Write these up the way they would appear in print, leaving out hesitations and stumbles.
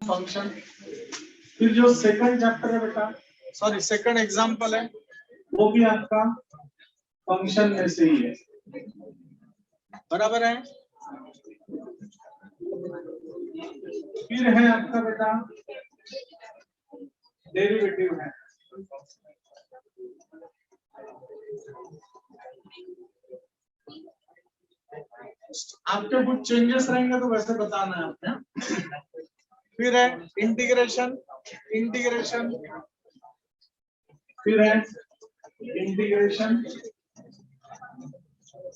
Function. फिर जो second chapter है बेटा, सॉरी सेकंड एग्जांपल है, वो भी आपका फंक्शन में से ही है, बराबर है। फिर है आपका बेटा डेरिवेटिव है। आपके कुछ चेंजेस रहेंगे तो वैसे बताना है आपने। फिर है इंटीग्रेशन, इंटीग्रेशन, फिर है इंटीग्रेशन,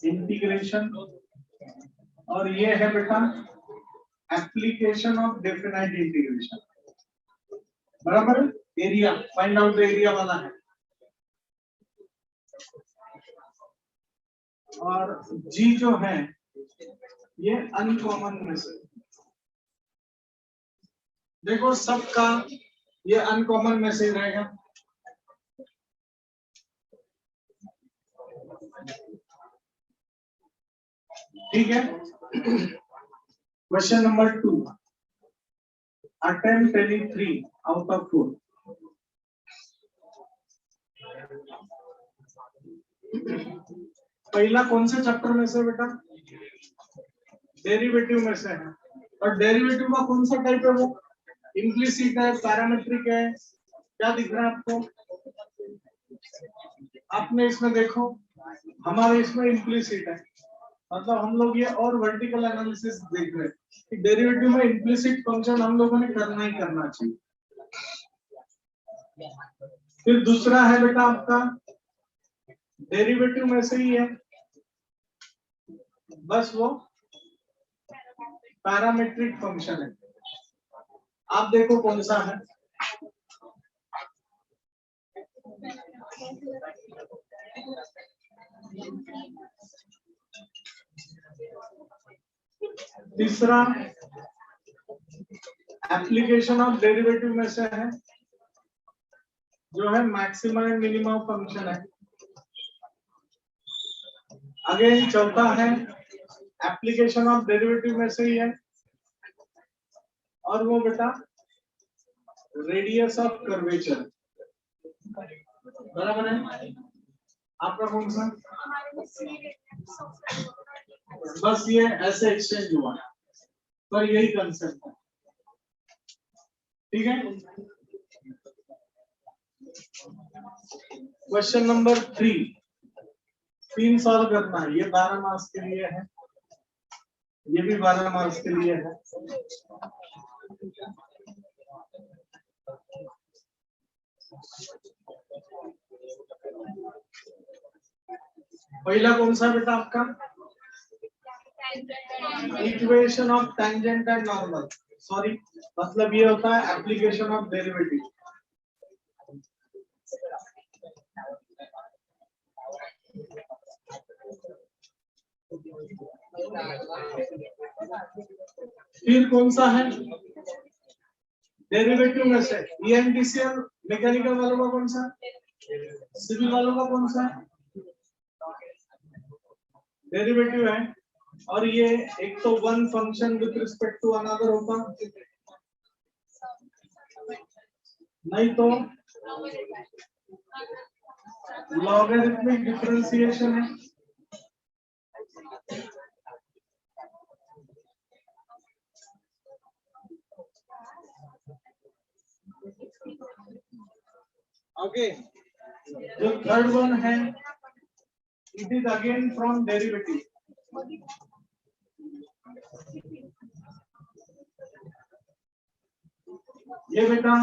इंटीग्रेशन, और ये है बेटा एप्लीकेशन ऑफ डेफिनाइट इंटीग्रेशन, बराबर। Area, find out the area वाला है। और जी जो है ये अनकॉमन में से, देखो सबका ये अनकॉमन में से रहेगा। ठीक है। Question number 2, attempt any 3 out of 4। पहला कौन से चैप्टर में से बेटा? डेरिवेटिव में से है। और डेरिवेटिव का कौन सा टाइप है? वो इम्प्लिसिट है, पैरामेट्रिक है, क्या दिख रहा है आपको? आपने इसमें देखो, हमारे इसमें इम्प्लिसिट है, मतलब हम लोग ये और वर्टिकल एनालिसिस देख रहे हैं कि डेरिवेटिव में इम्प्लिसिट फंक्शन हम लोगों ने करना ही करना चाहिए। फिर दूसरा है बेटा आपका डेरिवेटिव में से ही है, बस वो पैरामेट्रिक फंक्शन है। आप देखो कौन सा है। तीसरा एप्लीकेशन ऑफ डेरिवेटिव में से है, जो है मैक्सिमा एंड मिनिमा फंक्शन है। अगेन चौथा है एप्लीकेशन ऑफ डेरिवेटिव में से ही है, और वो बेटा रेडियस ऑफ कर्वेचर, बराबर है। आपका कौन सा? बस ये ऐसे एक्सचेंज हुआ है, पर यही कंसेप्ट है। ठीक है। क्वेश्चन नंबर 3, 3 सॉल्व करना है। ये 12 मार्क्स के लिए है, ये भी 12 मार्क्स के लिए है। पहला कौन सा बेटा आपका? Equation of tangent and normal, sorry मतलब ये होता है एप्लीकेशन ऑफ डेरिवेटिव। फिर कौन सा है डेरिवेटिव में से? ईएनडीसीएल मैकेनिकल वालों का कौन सा? सिविल वालों का कौन सा? डेरिवेटिव है। और ये एक तो one function with respect to another होता, नहीं तो लॉगरिथमिक डिफरेंशिएशन है। ओके, जो थर्ड वन है it is again from derivative. ये बेटा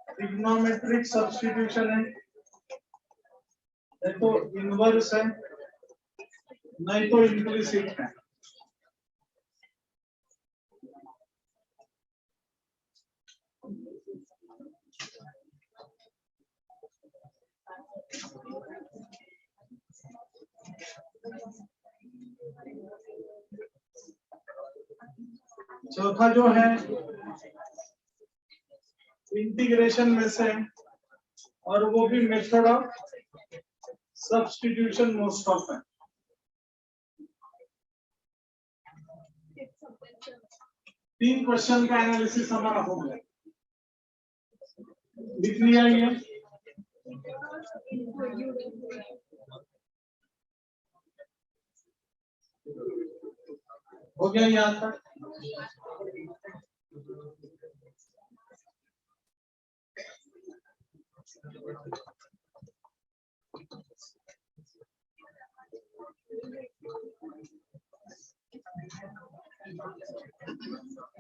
ट्रिग्नोमेट्रिक सब्स्टिट्यूशन है, तो इनवर्स है, नहीं तो इम्प्लिसिट है। चौथा जो है इंटीग्रेशन में से, और वो भी method of substitution most of है। तीन क्वेश्चन का एनालिसिस हमारा हो गया, लिख लिया ये। हो गया यहाँ तक।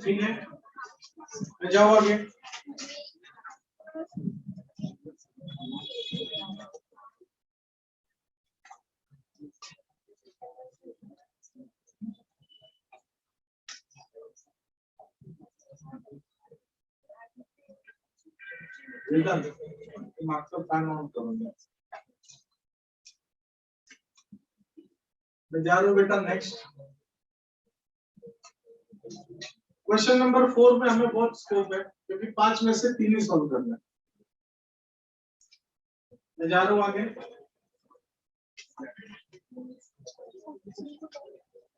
ठीक है, जाओ आगे। मार्क्स फैन ऑन करूंगा, मैं जा रहा हूं बेटा। नेक्स्ट क्वेश्चन नंबर 4 में हमें बहुत स्कोप है, क्योंकि 5 में से 3 ही सॉल्व करना है। मैं जा रहा हूं आगे।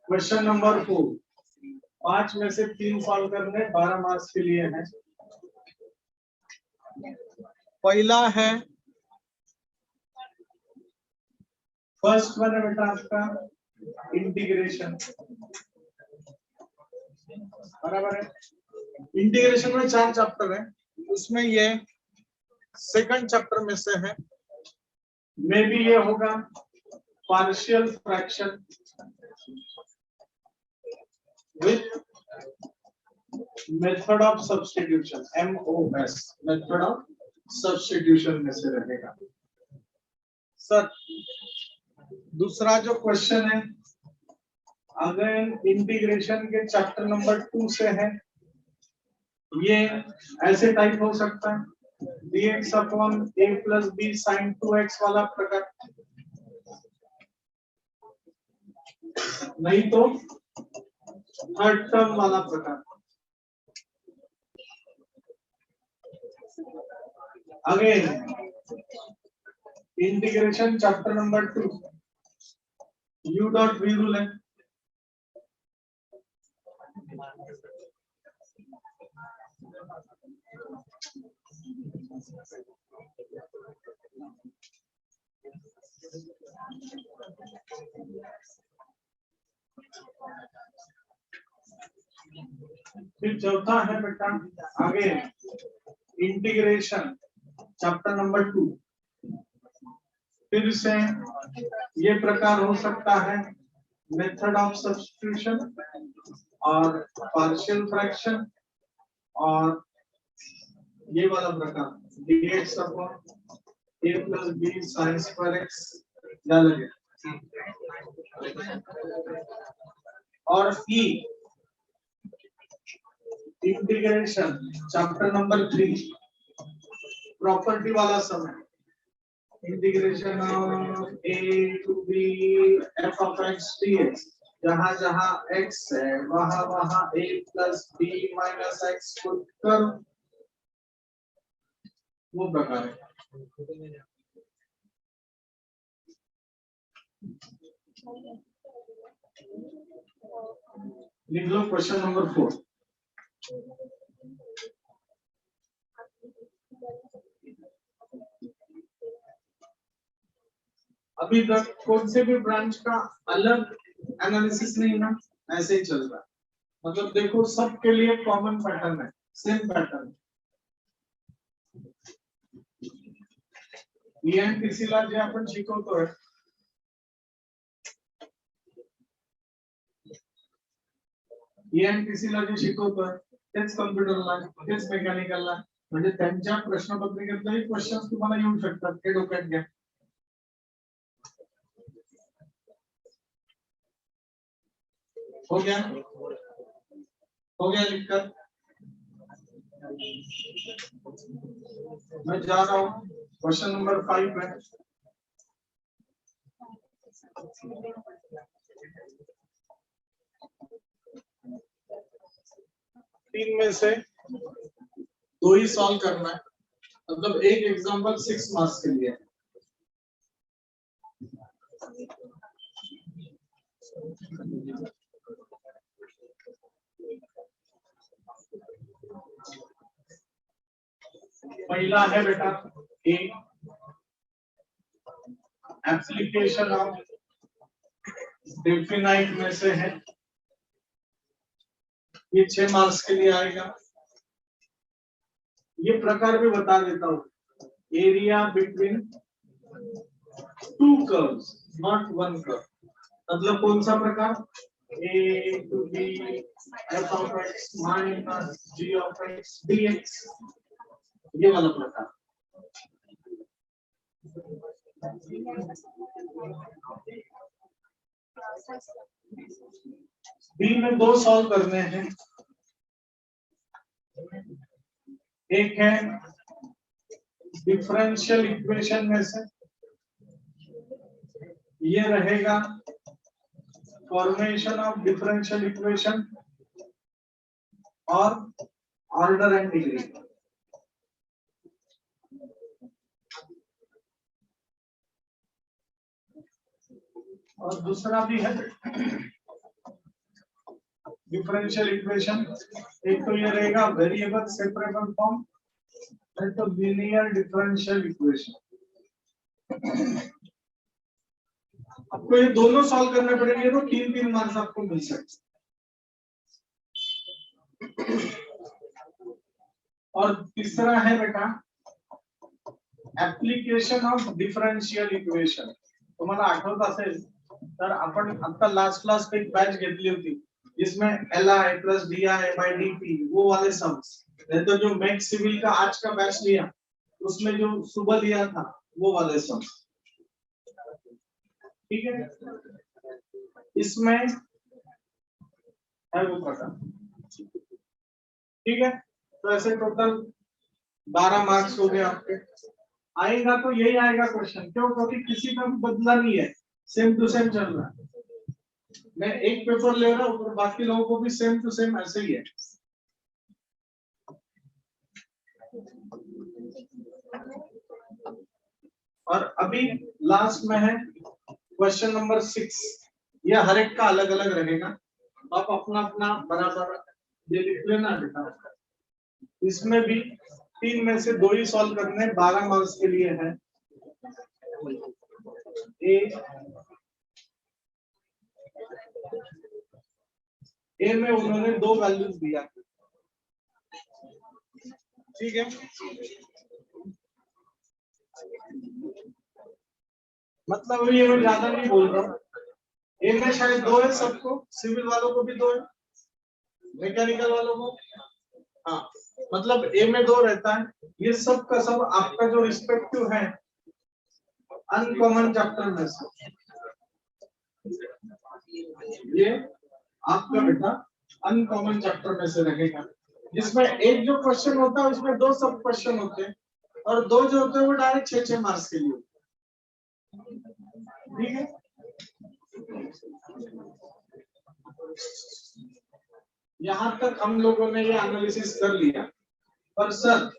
क्वेश्चन नंबर 4, 5 में से 3 सॉल्व करने, 12 मार्क्स के लिए है। पहला है, फर्स्ट वन है बेटा आपका इंटीग्रेशन, बराबर है। इंटीग्रेशन में 4 चैप्टर है, उसमें ये सेकंड चैप्टर में से है। मे भी ये होगा partial fraction with method of substitution, MOS, method of substitution में से रहेगा। सर दूसरा जो क्वेश्चन है, अगर इंटीग्रेशन के चैप्टर नंबर 2 से है, ये ऐसे टाइप हो सकता है, dx upon a plus b sin 2x वाला प्रकार, नहीं तो थर्ड टर्म वाला प्रकार। Again integration chapter number 2, u dot v rule है। फिर चौथा है बेटा आगे इंटीग्रेशन चैप्टर नंबर 2, फिर से ये प्रकार हो सकता है मेथड ऑफ सब्स्टिट्यूशन और पार्शियल फ्रैक्शन, और ये वाला प्रकार dx upon a plus b sin square x क्या लगे। और ई इंटीग्रेशन चैप्टर नंबर 3 प्रॉपर्टी वाला समय, integration of a to b f of x dx, जहां जहां x है वहां वहां a plus b minus x put कर, वो प्रकार है। लिख लो क्वेश्चन नंबर 4। अभी तक कौन से भी ब्रांच का अलग एनालिसिस नहीं ना, ऐसे ही चल रहा है। मतलब देखो सबके लिए कॉमन पैटर्न है, सेम पैटर्न। ENTC ला जे आपण शिकवतोय, ENTC ला जे शिकवतोय तेच कॉम्प्युटरला, तेच मेकॅनिकलला, म्हणजे त्यांच्या प्रश्नपत्रिकेतले क्वेश्चन्स तुम्हाला येऊ शकतात, ते डोक्यात घ्या। हो गया, हो गया लिखकर। मैं जा रहा हूँ, क्वेश्चन नंबर 5 है। तीन में से 2 ही सॉल्व करना है। मतलब एक एग्जांपल 6 मार्क्स के लिए। पहला है बेटा ए, एप्लीकेशन ऑफ डेफिनाइट में से है, ये 6 मार्क्स के लिए आएगा। ये प्रकार भी बता देता हूं, area between two curves not one curve. मतलब कौन सा प्रकार, a to b f of x minus g of x d x, ये वाला प्रकार। बी में 2 सॉल्व करने हैं, एक है डिफरेंशियल इक्वेशन में से, ये रहेगा फॉर्मेशन ऑफ डिफरेंशियल इक्वेशन और ऑर्डर एंड डिग्री। और दूसरा भी है डिफरेंशियल इक्वेशन, एक तो ये रहेगा वेरिएबल सेपरेबल फॉर्म, नहीं तो लीनियर डिफरेंशियल इक्वेशन। आपको ये दोनों सॉल्व करने पड़ेंगे तो 3-3 मार्क्स आपको मिल सकते। और तीसरा है बेटा ऍप्लिकेशन ऑफ डिफरेंशियल इक्वेशन। तुम्हाला आठवत असेल तर आपण आता लास्ट क्लास एक बॅच घेतली होती जिसमें LI plus DI by DT वो वाले सम्स, नहीं तो जो मैक्स सिविल का आज का बैच लिया उसमें जो सुबह लिया था वो वाले सम्स। ठीक है, इसमें है वो पता। ठीक है, तो ऐसे टोटल 12 मार्क्स हो गए आपके। आएगा तो यही आएगा क्वेश्चन, क्यों? क्योंकि किसी का भी बदला नहीं है, सेम टू सेम चल रहा है। मैं एक पेपर ले रहा हूं और बाकी लोगों को भी सेम टू सेम ऐसे ही है। और अभी लास्ट में है क्वेश्चन नंबर 6, ये हर एक का अलग अलग रहेगा, आप अपना अपना बराबर ये लिख लेना बेटा। इसमें भी 3 में से 2 ही सॉल्व करने, 12 मार्क्स के लिए है। ए में उन्होंने 2 वैल्यूज दिया, ठीक है। मतलब ये मैं ज्यादा नहीं बोल रहा हूँ, ए में शायद 2 है सबको, सिविल वालों को भी 2 है, मैकेनिकल वालों को, हाँ मतलब ए में 2 रहता है। ये सब का सब आपका जो रिस्पेक्टिव है अनकॉमन चैप्टर में से, ये आपका बेटा अनकॉमन चैप्टर में से रहेगा, जिसमें एक जो क्वेश्चन होता है उसमें 2 सब क्वेश्चन होते हैं और 2 जो होते हैं वो डायरेक्ट 6-6 मार्क्स के लिए। ठीक है, यहां तक हम लोगों ने ये एनालिसिस कर लिया। पर सर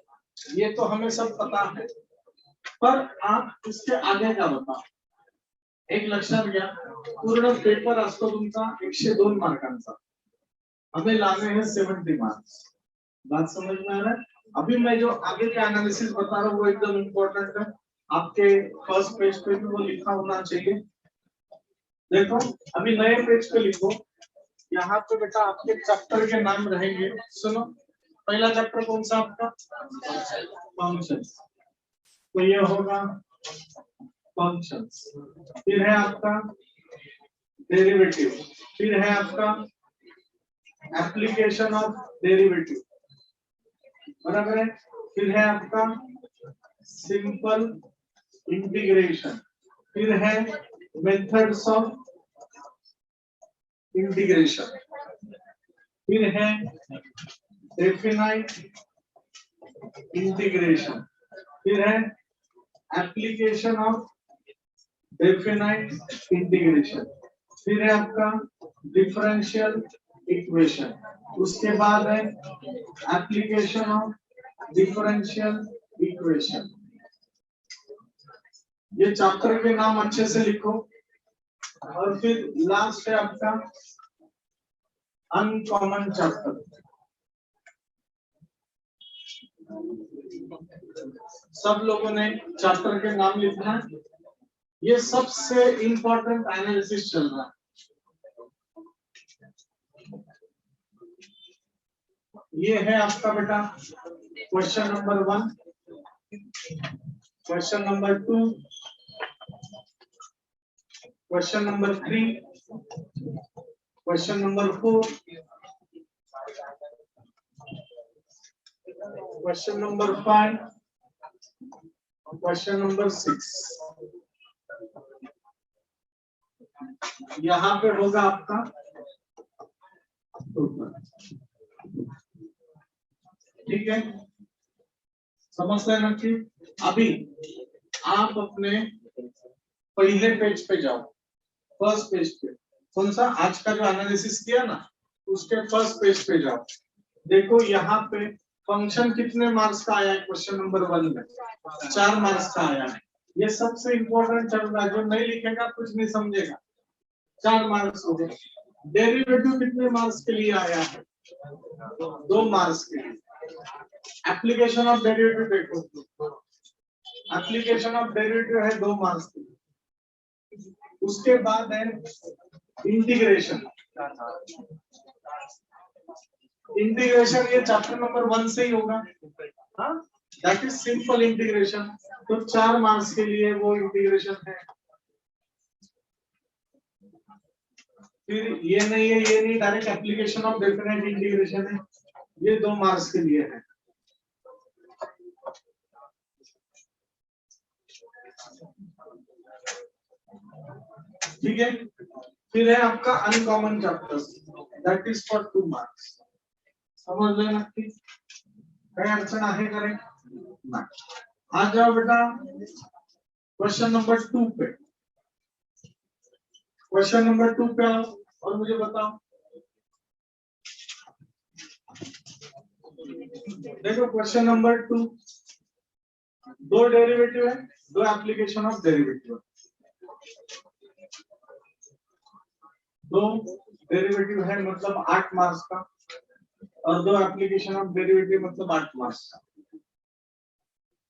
ये तो हमें सब पता है, पर आप इसके आगे का बताओ। एक लक्षात घ्या, पूर्ण पेपर असतो तुमचा 102 मार्कांचा, हमें लाने हैं 70 मार्क्स। बात समझ में आ रहा है? अभी मैं जो आगे का एनालिसिस बता रहा हूँ वो एकदम इम्पोर्टेंट है, आपके फर्स्ट पेज पे भी वो लिखा होना चाहिए। देखो अभी नए पेज पे लिखो, यहाँ पे बेटा आपके चैप्टर के नाम रहेंगे। सुनो, पहला चैप्टर कौन सा आपका? फंक्शंस, तो ये होगा फंक्शंस। फिर है आपका डेरिवेटिव, फिर है आपका एप्लीकेशन ऑफ डेरिवेटिव, बराबर है। फिर है आपका सिंपल इंटीग्रेशन, फिर है मेथड्स ऑफ इंटीग्रेशन, फिर है डेफिनाइट इंटीग्रेशन, फिर है एप्लीकेशन ऑफ डेफिनाइट इंटीग्रेशन, फिर है आपका डिफरेंशियल इक्वेशन, उसके बाद है एप्लीकेशन ऑफ डिफरेंशियल इक्वेशन। ये चैप्टर के नाम अच्छे से लिखो। और फिर लास्ट है आपका अनकॉमन चैप्टर। सब लोगों ने चैप्टर के नाम लिखना है। ये सबसे इंपॉर्टेंट एनालिसिस चल रहा है। ये है आपका बेटा question number 1, question number 2, question number 3, question number 4, question number 5, question number 6। यहाँ पे होगा आपका ठीक है, समझ रहे हैं कि अभी आप अपने पहले पेज पे जाओ, फर्स्ट पेज पे। कौन सा आज का जो एनालिसिस किया ना उसके फर्स्ट पेज पे जाओ। देखो यहाँ पे फंक्शन कितने मार्क्स का आया है क्वेश्चन नंबर 1 में, 4 मार्क्स का आया है। ये सबसे इंपॉर्टेंट चल रहा है, जो नहीं लिखेगा कुछ नहीं समझेगा। 4 मार्क्स हो गए। डेरिवेटिव कितने मार्क्स के लिए आया है? 2 मार्क्स के लिए। एप्लीकेशन ऑफ डेरिवेटिव देखो, एप्लीकेशन ऑफ डेरिवेटिव है 2 मार्क्स के लिए। उसके बाद है इंटीग्रेशन। इंटीग्रेशन ये चैप्टर नंबर 1 से ही होगा, हाँ, दैट इज सिंपल इंटीग्रेशन। तो 4 मार्क्स के लिए वो इंटीग्रेशन है। फिर ये नहीं है, ये नहीं, direct application of definite integration है, ये 2 मार्क्स के लिए है। ठीक है, फिर है आपका uncommon chapters, that is for 2 marks. समझ लेना, कई अड़चन आहे करें ना। आ जाओ बेटा क्वेश्चन नंबर 2 पे। क्वेश्चन नंबर 2 पे आओ और मुझे बताओ। देखो क्वेश्चन नंबर 2, 2 डेरिवेटिव है, 2 एप्लीकेशन ऑफ डेरिवेटिव। 2 डेरिवेटिव है मतलब 8 मार्क्स का, और 2 एप्लीकेशन ऑफ डेरिवेटिव मतलब 8 मार्क्स का।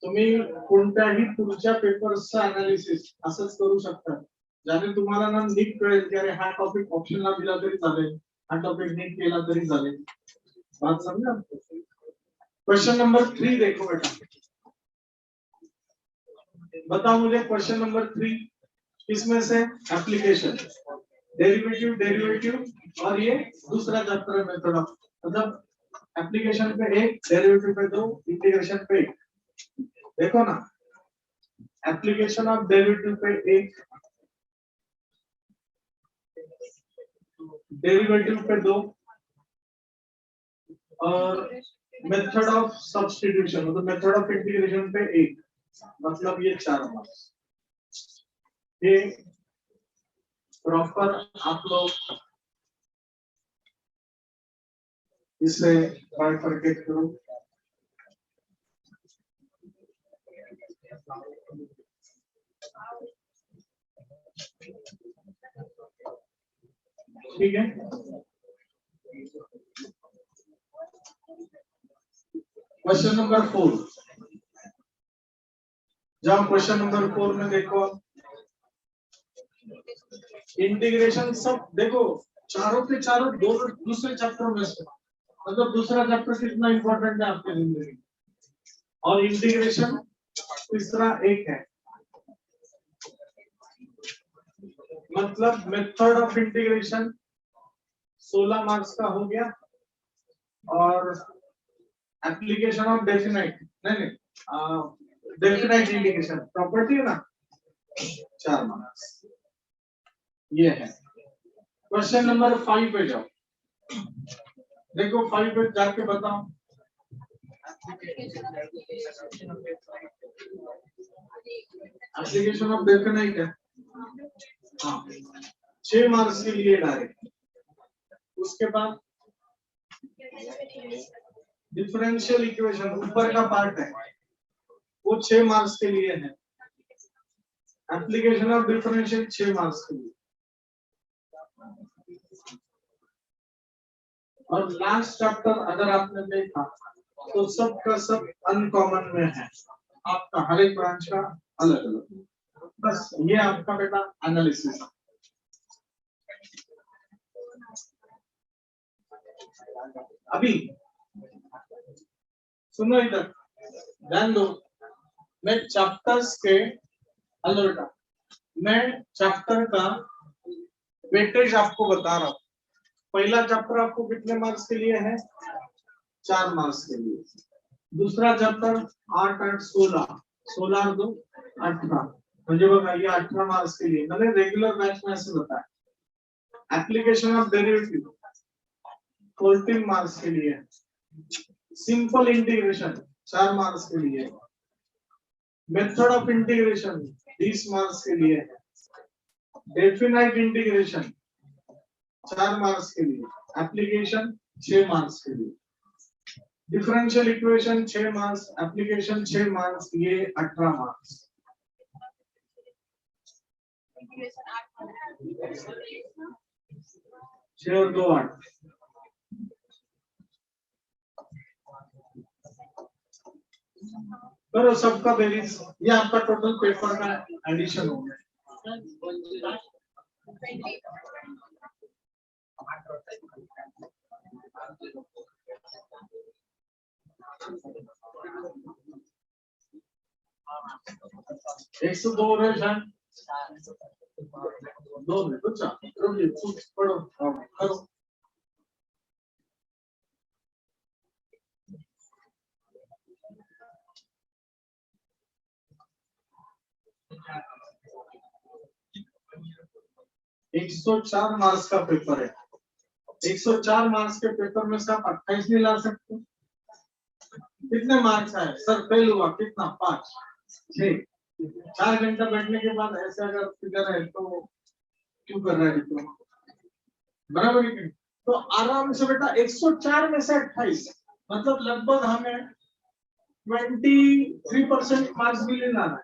तुम्ही कोणत्याही पुढच्या पेपरचा अनालिसिस असंच करू शकता, ज्याने तुम्हाला ना नीट कळेल की अरे हा टॉपिक ऑप्शनला दिला तरी चालेल, हा टॉपिक नीट केला तरी चालेल। बात समझा? क्वेश्चन नंबर 3 देखो बेटा, बताओ मुझे क्वेश्चन नंबर 3 किसमें से? एप्लीकेशन, डेरिवेटिव, डेरिवेटिव और ये दूसरा चैप्टर है मेथड ऑफ, मतलब एप्लीकेशन पे 1, डेरिवेटिव पे 2, इंटीग्रेशन पे 1। देखो ना, एप्लीकेशन ऑफ डेरिवेटिव पे 1, डेरिवेटिव पे 2 और मेथड ऑफ सब्स्टिट्यूशन मतलब मेथड ऑफ इंटीग्रेशन पे 1, मतलब ये 4 मार्क्स। ये प्रॉपर आप लोग इसे बाइफरकेट करो। ठीक है, क्वेश्चन नंबर 4 जाओ। क्वेश्चन नंबर 4 में देखो, इंटीग्रेशन सब देखो, चारों के चारों दोनों दूसरे चैप्टर में से, मतलब दूसरा चैप्टर कितना इंपॉर्टेंट है आपके जिंदगी, और इंटीग्रेशन तीसरा एक है। मतलब मेथड ऑफ इंटीग्रेशन 16 मार्क्स का हो गया, और एप्लीकेशन ऑफ डेफिनाइट नहीं डेफिनाइट इंटीग्रेशन प्रॉपर्टी है ना, 4 मार्क्स ये है। क्वेश्चन नंबर 5 पे जाओ। देखो 5 पे जाके बताओ। एप्लीकेशन ऑफ डेफिनाइट है, हाँ, 6 मार्क्स के लिए डायरेक्ट। उसके बाद डिफरेंशियल इक्वेशन ऊपर का पार्ट है, वो 6 मार्क्स के लिए है। एप्लीकेशन ऑफ डिफरेंशियल 6 मार्क्स के लिए। और लास्ट चैप्टर अगर आपने देखा तो सब का सब अनकॉमन में है, आपका हर एक ब्रांच का अलग अलग। बस ये आपका बेटा एनालिसिस। अभी सुनो इधर, ध्यान दो। मैं चैप्टर्स के अलर्ट, मैं चैप्टर का वेटेज आपको बता रहा हूँ। पहला चैप्टर आपको कितने मार्क्स के लिए है? 4 मार्क्स के लिए। दूसरा चैप्टर 8 8 16, 16 और 2 18, म्हणजे बघा ये 18 मार्क्स के लिए। मैंने रेगुलर बैच में ऐसे बताया। एप्लीकेशन ऑफ डेरिवेटिव 14 मार्क्स के लिए। सिंपल इंटीग्रेशन 4 मार्क्स के लिए। मेथड ऑफ इंटीग्रेशन 20 मार्क्स के लिए। डेफिनाइट इंटीग्रेशन 4 मार्क्स के लिए। एप्लीकेशन 6 मार्क्स के लिए। Differential equation 6 marks, application 6 marks, ये 18 मार्क्स। 6 और 2 8। करो सबका बेरीज, ये आपका टोटल पेपर का एडिशन हो गया। एक सौ दो रेशन 2 में कुछ पढ़ो करो। एक 104 मार्क्स का पेपर है। 104 मार्क्स के पेपर में से आप 28 नहीं ला सकते? कितने मार्क्स आए सर? फेल हुआ कितना? 5 6। 4 घंटा बैठने के बाद ऐसे अगर फिगर है तो क्यों कर रहा है डिप्लोमा? बराबर है? तो आराम से बेटा 104 में से 28, मतलब लगभग हमें 23% मार्क्स भी लेना है।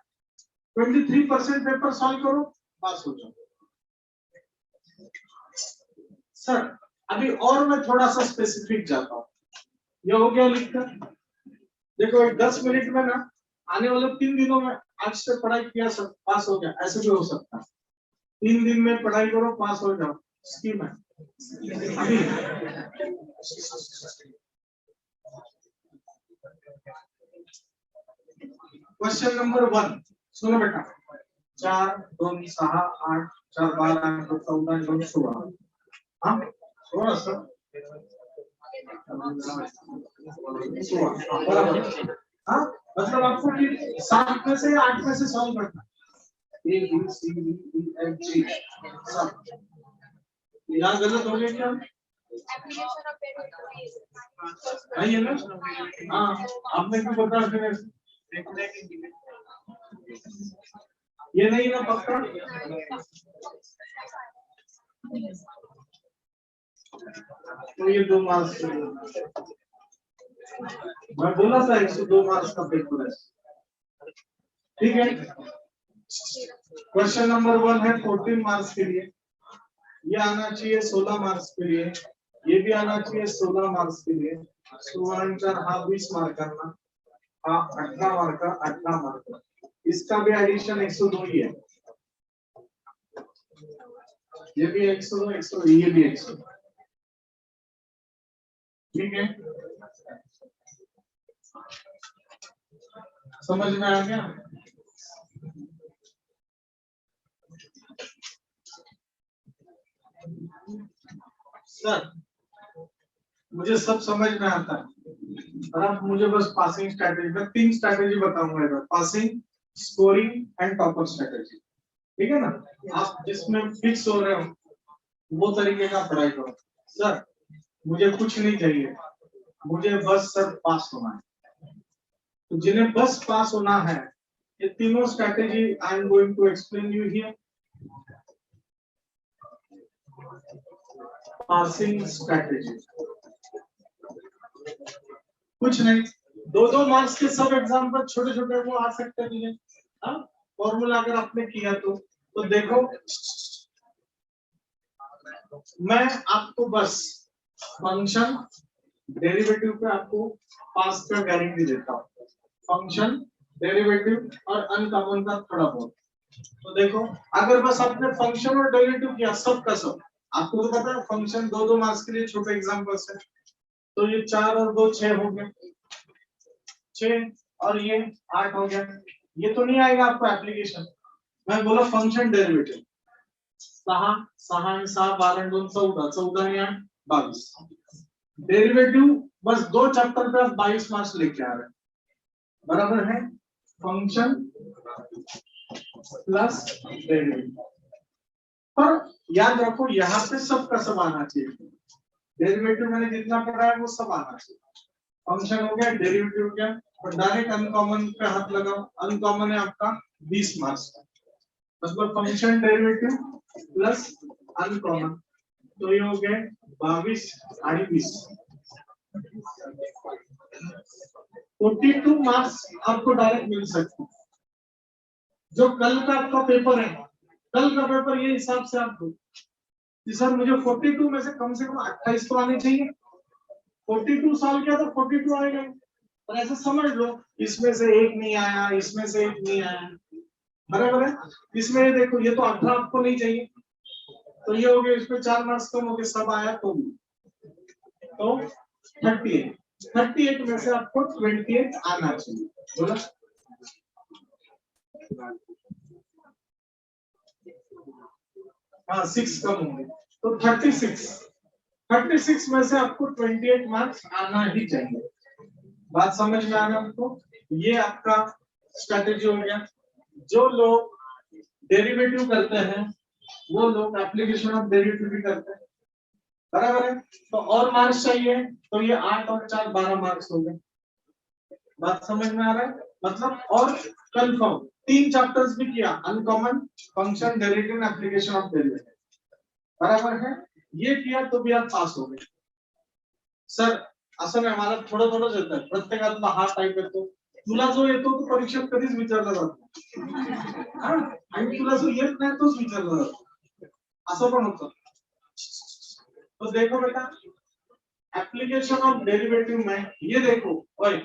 23% पेपर सॉल्व करो, पास हो जाओ। सर अभी और मैं थोड़ा सा स्पेसिफिक जाता हूँ। ये हो गया लिखकर। देखो 10 मिनट में ना, आने वाले 3 दिनों में आज से पढ़ाई किया सब पास हो गया, ऐसे भी हो सकता है। 3 दिन में पढ़ाई करो, पास हो जाओ, स्कीम है। अभी क्वेश्चन नंबर 1 सुनो बेटा। 4 2 6 8 4 12 14 2 16। हाँ थोड़ा सा हाँ, मतलब आपको 7 में से 8 में से सॉल्व करना। A B C D E F G सब। यहाँ गलत हो गया क्या? नहीं है ना? हाँ आपने क्यों बता फिर? ये नहीं ना पक्का? तो ये 2 मार्क्स मैं बोला था 102 मार्क्स का पेपर है। ठीक है, क्वेश्चन नंबर 1 है 14 मार्क्स के लिए। ये आना चाहिए 16 मार्क्स के लिए। ये भी आना चाहिए 16 मार्क्स के लिए। 16 हाँ 20 मार्क करना। हाँ 18 मार्क का 18 मार्क का। इसका भी एडिशन 102 ही है। ये भी 102 102, ये भी 102। ठीक है, समझ में आ गया? सर मुझे सब समझ में आता है, और आप मुझे बस पासिंग स्ट्रैटेजी में 3 स्ट्रैटेजी बताऊंगा इधर, passing, scoring and topper strategy. ठीक है ना? आप जिसमें फिक्स हो रहे हो वो तरीके का पढ़ाई करो। सर मुझे कुछ नहीं चाहिए, मुझे बस सर पास होना है। तो जिन्हें बस पास होना है, ये तीनों strategy I am going to explain you here. Passing strategy कुछ नहीं, दो मार्क्स के सब एग्जाम्पल छोटे छोटे वो आ सकते हैं। फॉर्मूला अगर आपने किया तो देखो मैं आपको बस फंक्शन डेरिवेटिव पे आपको पास का गारंटी देता हूँ। फंक्शन डेरिवेटिव और अनकॉमन का थोड़ा बहुत। तो देखो अगर बस आपने फंक्शन और डेरिवेटिव किया सब का सब, आपको तो पता है फंक्शन दो मार्क्स के लिए छोटे एग्जाम्पल्स है। तो ये 4 और 2 6 हो गए, 6 और ये 8 हो गया। ये तो नहीं आएगा आपको एप्लीकेशन। मैं बोला फंक्शन डेरिवेटिव 6 6 आणि 6 12 आणि 2 14 14 आणि 8 22। डेरिवेटिव बस 2 चैप्टर पे आप 22 मार्क्स लेके आ रहे हैं, बराबर है। फंक्शन प्लस डेरिवेटिव, पर याद रखो यहाँ पे सब का सब आना चाहिए। डेरिवेटिव मैंने जितना पढ़ा है वो सब आना चाहिए। फंक्शन हो गया, डेरिवेटिव हो गया, और डायरेक्ट अनकॉमन पे हाथ लगाओ। अनकॉमन है आपका 20 मार्क्स का, मतलब फंक्शन डेरिवेटिव प्लस अनकॉमन, तो ये हो गए 22 आणि 20। 42 मार्क्स आपको डायरेक्ट मिल सकते हैं। जो कल का आपका पेपर है, कल का पेपर ये हिसाब से आप दो कि सर मुझे 42 में से कम 28 तो आने चाहिए। 42 साल क्या तो 42 आएगा, पर ऐसा समझ लो इसमें से एक नहीं आया, इसमें से एक नहीं आया, बराबर है। इसमें देखो ये तो 18 आपको नहीं चाहिए, तो ये हो गया, इसमें 4 मार्क्स कम हो गए, सब आया तो 38 में से आपको 28 आना चाहिए, बोला। हाँ 6 कम होंगे तो 36 में से आपको 28 मार्क्स आना ही चाहिए। बात समझ में आ रहा है आपको? ये आपका स्ट्रेटेजी हो गया। जो लोग डेरिवेटिव करते हैं वो लोग एप्लीकेशन ऑफ डेरिवेटिव भी करते हैं, बराबर है। तो और मार्क्स चाहिए तो ये 8 और 4 12 मार्क्स हो गए। बात समझ में आ रहा है? मतलब और कंफर्म 3 चैप्टर्स भी किया, uncommon, function, derivative, application of derivative, बराबर है। ये किया तो भी आप पास हो गए। सर असं नाही, मला थोडं थोडंच येतं, प्रत्येकातला हा टाइप येतो, तुला जो येतो तो परीक्षेत कधीच विचारला जातो आणि तुला जो येत नाही तोच विचारला जातो, असं पण होतं। तो देखो बेटा एप्लीकेशन ऑफ डेरिवेटिव में ये देखो, ओए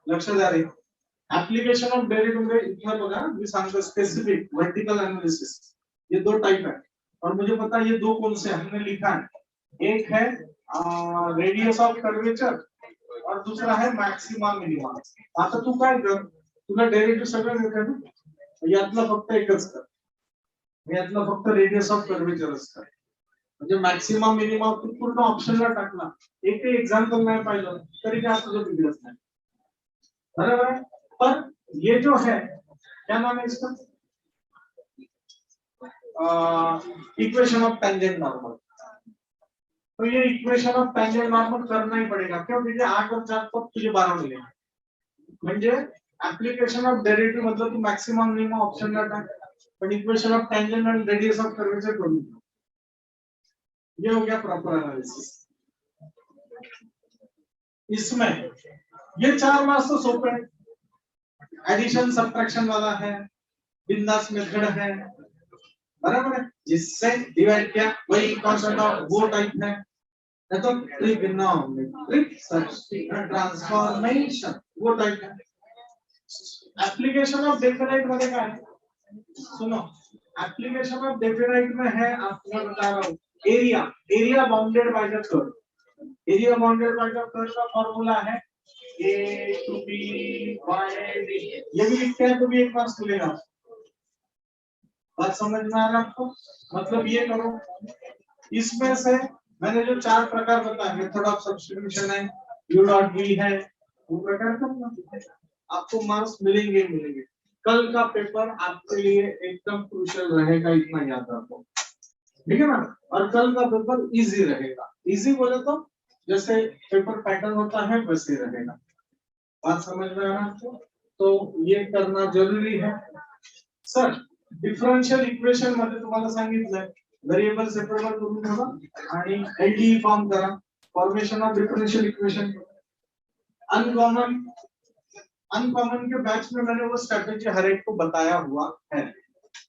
लक्ष्य जा रही, एप्लीकेशन ऑफ डेरिवेटिव में इतना बघा मी सांगतो, स्पेसिफिक, वर्टिकल एनालिसिस, ये 2 टाइप है। और मुझे पता है ये 2 कौन से हमने लिखा है, एक है रेडियस ऑफ कर्वेचर और दूसरा है मैक्सिमा मिनिमा। आता तू काय कर, तुला डेरिवेटिव सगळं येतं ना, यातला फक्त एकच कर, यातला फक्त रेडियस ऑफ कर्वेचरच कर, म्हणजे मॅक्सिमम मिनिमम तू पूर्ण ऑप्शनला टाकला, एकही एक्झाम्पल नाही पाहिलं तरी काय तुझं बिघडत नाही, बराबर है। पर ये जो है क्या नाम है इसका, इक्वेशन ऑफ टेंजेंट नॉर्मल। तो ये इक्वेशन ऑफ टेंजेंट नॉर्मल करना ही पड़ेगा, क्यों? क्योंकि 8 और 4 तक तुझे 12 मिलेगा। म्हणजे एप्लीकेशन ऑफ डेरिवेटिव मतलब तू मैक्सिमम मिनिमम ऑप्शन ला टाक, पण equation of tangent and radius of curvature करून, ये हो गया प्रॉपर एनालिसिस। इसमें ये 4 मार्क्स तो सोपे हैं, एडिशन सब्ट्रैक्शन वाला है, बिंदास मेथड है, बराबर है, जिससे डिवाइड किया वही कॉन्सेप्ट ऑफ वो टाइप है, तो ट्रिग्नोमेट्रिक ट्रांसफॉर्मेशन वो टाइप है। एप्लीकेशन ऑफ डेफिनेट मध्ये काय है, सुनो, एप्लीकेशन ऑफ डेफिनेट में है, आपको बता रहा हूं, area bounded by the curve. Area bounded by the curve का फॉर्मूला है a to b by d, ये भी लिखते हैं तो भी 1 मार्क्स मिलेगा। बात समझ में आ रहा है आपको? मतलब ये करो, इसमें से मैंने जो 4 प्रकार बताए, मेथड ऑफ सब्स्टिट्यूशन है, u डॉट v है, वो प्रकार करना, आपको मार्क्स मिलेंगे मिलेंगे। कल का पेपर आपके लिए एकदम क्रूशियल रहेगा, इतना याद रखो, ठीक है ना। और कल का पेपर इजी रहेगा, इजी बोले तो जैसे पेपर पैटर्न होता है वैसे रहेगा। बात समझ में आ रहा है? तो ये करना जरूरी है। सर डिफरेंशियल इक्वेशन मध्ये तुम्हाला सांगितलंय व्हेरिएबल सेपरेबल करून ठेवा आणि एलडीई फॉर्म करा, formation of differential equation. Uncommon uncommon के बैच में मैंने वो स्ट्रॅटेजी हर एक को बताया हुआ है.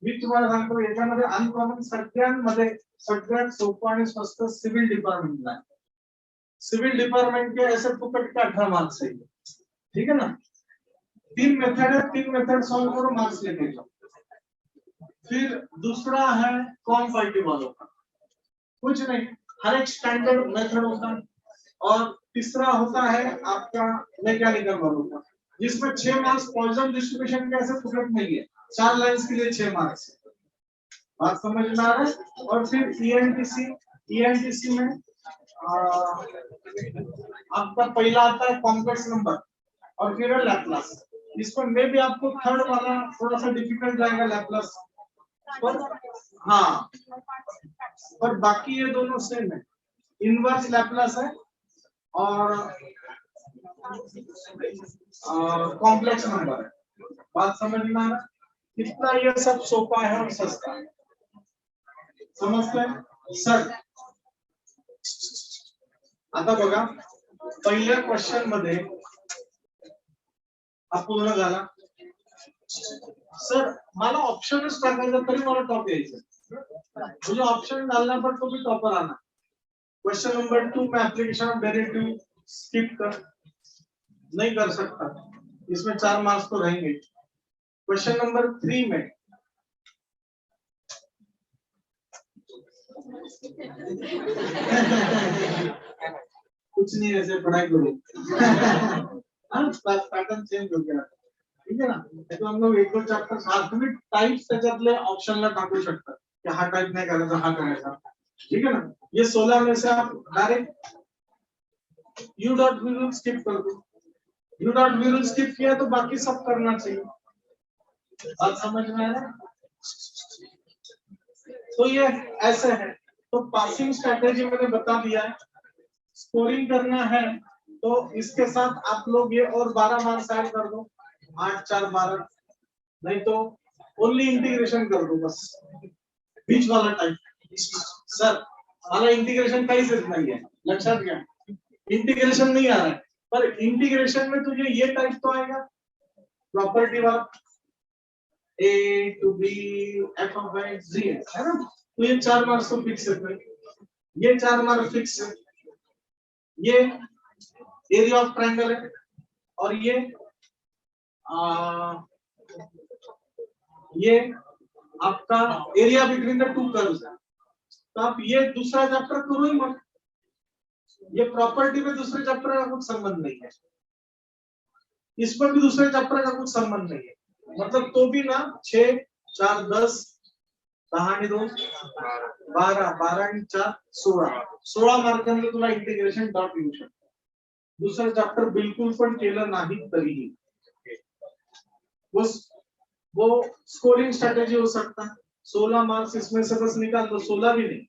मी तुम्हाला सांगतो याच्यामध्ये अनकॉमन सगळ्यात सोपं आणि स्वस्त सिव्हिल डिपार्टमेंटला आहे. सिविल डिपार्टमेंट के ऐसे फुकट के 18 मार्क्स है. ठीक है ना. 3 मेथड है, 3 मेथड सॉल्व करो, मार्क्स लेके जाओ. फिर दूसरा है कॉम पार्टी वालों का, कुछ नहीं, हर एक स्टैंडर्ड मेथड होता है. और तीसरा होता है आपका मैकेनिकल वालों का, जिसमें 6 मार्क्स पॉइजन डिस्ट्रीब्यूशन के ऐसे फुकट नहीं है. 4 लाइंस के लिए 6 मार्क्स. बात समझ में आ रहा है. और फिर ईएनटीसी में आपका पहला आता है कॉम्प्लेक्स नंबर और फिर है लैपलास. इसको में भी आपको थर्ड वाला थोड़ा सा डिफिकल्ट जाएगा लैपलास पर. हाँ, पर बाकी ये दोनों सेम है. इनवर्स लैपलास है और कॉम्प्लेक्स नंबर है. बात समझ में आ रहा है. कितना ये सब सोपा है और सस्ता है. समझते हैं सर. आता बघा पहिल्या क्वेश्चन मध्ये हा पूर्ण झाला. सर मला ऑप्शनच टाकायचा तरी मला टॉप यायचं. मुझे ऑप्शन डालना पर तो भी टॉपर आना. क्वेश्चन नंबर 2 में एप्लीकेशन डेरिवेटिव स्किप कर नहीं कर सकता, इसमें 4 मार्क्स तो रहेंगे. क्वेश्चन नंबर 3 में कुछ नहीं, ऐसे पढ़ाई करो. पैटर्न चेंज हो गया. ठीक है ना. तो हम लोग एक दो चैप्टर साथ में टाइप्स त्याच्यातले ऑप्शनला टाकू शकतात की हा टाइप नाही करायचा, हा करायचा. ठीक है ना. ये 16 में से आप direct U dot V rule skip कर दो. U dot V rule skip किया तो बाकी सब करना चाहिए. बात समझ में आ रहा है. तो ये ऐसे है. तो पासिंग स्ट्रैटेजी मैंने बता दिया है. स्कोरिंग करना है तो इसके साथ आप लोग ये और 12 मार्क्स ऐड कर दो. 8 4 12. नहीं तो ओनली इंटीग्रेशन कर दो बस, बीच वाला टाइप. सर वाला इंटीग्रेशन काहीच येत नाहीये, लक्षात घ्या. इंटीग्रेशन नहीं आ रहा है, पर इंटीग्रेशन में तुझे ये टाइप तो आएगा प्रॉपर्टी वाला a to b f of x g है ना. तो ये 4 मार्क्स तो फिक्स है. ये 4 मार्क्स फिक्स है. ये एरिया ऑफ ट्रायंगल है और ये आपका area between the two curves है. तो आप ये दूसरा चैप्टर करो ही मत. ये प्रॉपर्टी में दूसरे चैप्टर का कुछ संबंध नहीं है. इसमें भी दूसरे चैप्टर का कुछ संबंध नहीं है. मतलब तो भी ना 6 4 10 10 आणि 2 12 12 आणि 4 16 मार्कांचं तुला इंटिग्रेशन डॉट येऊ शकतो. दूसरा चैप्टर बिल्कुल पण केलं नाही तरीही वो स्कोरिंग स्ट्रैटेजी हो सकता है. 16 मार्क्स इसमें से बस निकाल दो. 16 भी नहीं,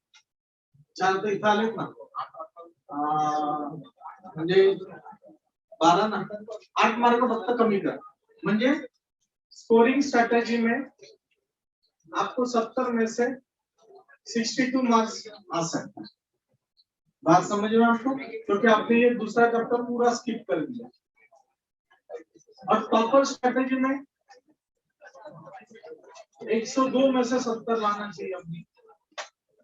4 तो इथं आलेत ना. म्हणजे 12 ना, 8 मार्क फक्त कमी कर. म्हणजे स्कोरिंग स्ट्रैटेजी में आपको 70 में से 62 मार्क्स आ सकता है. बात समझ में आपको. क्योंकि आपने ये दूसरा चैप्टर पूरा स्किप कर दिया. और टॉपर स्ट्रैटेजी में 102 में से 70 लाना चाहिए. अपनी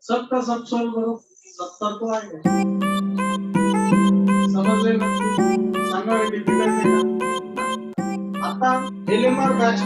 सबका सब सॉल्व करो, 70 तो आएगा. समझ लेना. सांगा डिफिकल्ट है. आता एलएमआर बैच